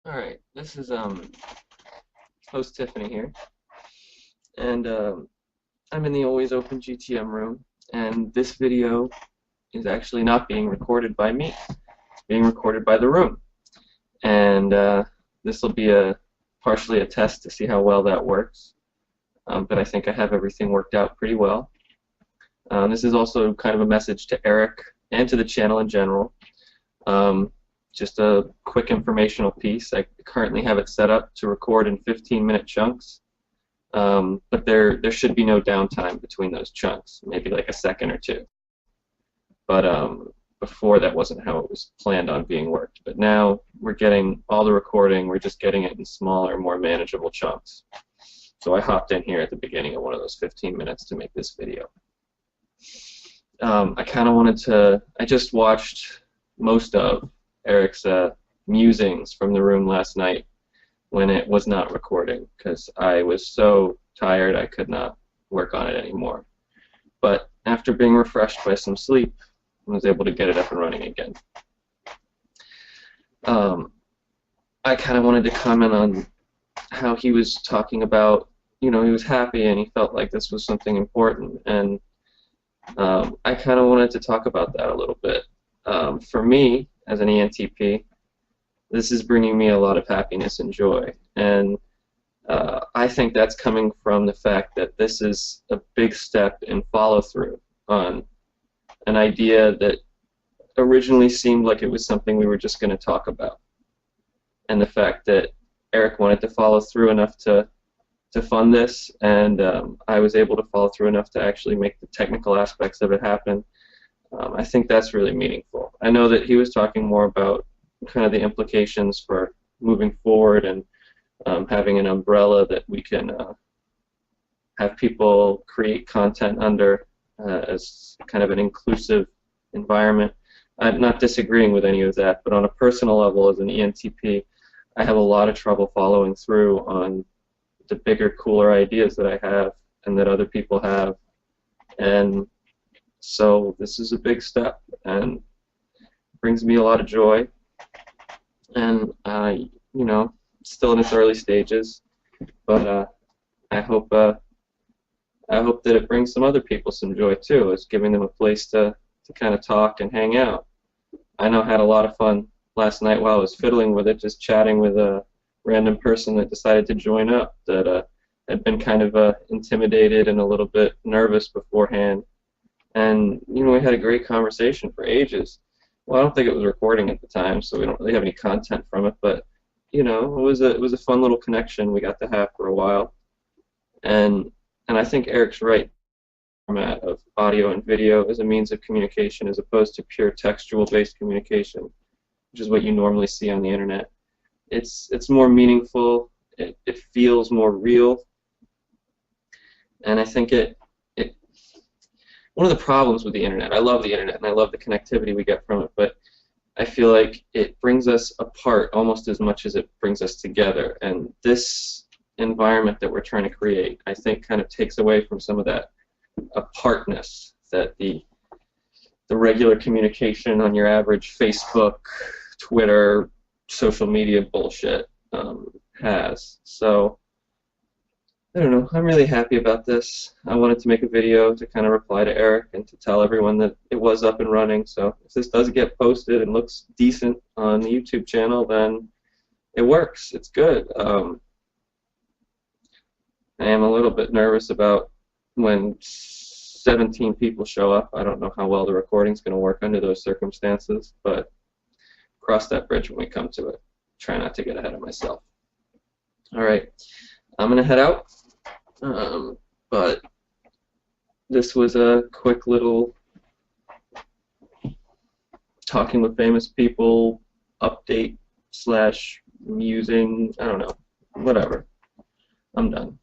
Alright, this is host Tiffany here, and I'm in the Always Open GTM room, and this video is actually not being recorded by me. It's being recorded by the room, and this will be partially a test to see how well that works, but I think I have everything worked out pretty well. This is also kind of a message to Eric and to the channel in general. Just a quick informational piece. I currently have it set up to record in 15-minute chunks, but there should be no downtime between those chunks, maybe like a second or two. But before, that wasn't how it was planned on being worked. But now we're getting all the recording, we're just getting it in smaller, more manageable chunks. So I hopped in here at the beginning of one of those 15 minutes to make this video. I kind of wanted to, I just watched most of Eric's musings from the room last night when it was not recording because I was so tired I could not work on it anymore. But after being refreshed by some sleep, I was able to get it up and running again. I kind of wanted to comment on how he was talking about, you know, he was happy and he felt like this was something important, and I kind of wanted to talk about that a little bit. For me, as an ENTP, this is bringing me a lot of happiness and joy, and I think that's coming from the fact that this is a big step in follow-through on an idea that originally seemed like it was something we were just going to talk about, and the fact that Eric wanted to follow through enough to fund this, and I was able to follow through enough to actually make the technical aspects of it happen. I think that's really meaningful. I know that he was talking more about kind of the implications for moving forward and having an umbrella that we can have people create content under as kind of an inclusive environment. I'm not disagreeing with any of that, but on a personal level as an ENTP, I have a lot of trouble following through on the bigger, cooler ideas that I have and that other people have. And so this is a big step and brings me a lot of joy, and you know, still in its early stages, but I hope that it brings some other people some joy too. It's giving them a place to kind of talk and hang out. I know I had a lot of fun last night while I was fiddling with it, just chatting with a random person that decided to join up that had been kind of intimidated and a little bit nervous beforehand. And, you know, we had a great conversation for ages. Well, I don't think it was recording at the time, so we don't really have any content from it, but, you know, it was a fun little connection we got to have for a while. And I think Eric's right. Format of audio and video as a means of communication as opposed to pure textual-based communication, which is what you normally see on the internet. It's more meaningful, it feels more real, and I think one of the problems with the internet, I love the internet and I love the connectivity we get from it, but I feel like it brings us apart almost as much as it brings us together, and this environment that we're trying to create, I think, kind of takes away from some of that apartness that the regular communication on your average Facebook, Twitter, social media bullshit has. So I don't know, I'm really happy about this. I wanted to make a video to kind of reply to Eric and to tell everyone that it was up and running, so if this does get posted and looks decent on the YouTube channel, then it works, it's good. I am a little bit nervous about when 17 people show up. I don't know how well the recording's going to work under those circumstances, but cross that bridge when we come to it. Try not to get ahead of myself. Alright, I'm going to head out, but this was a quick little talking with famous people update / musing, I don't know, whatever. I'm done.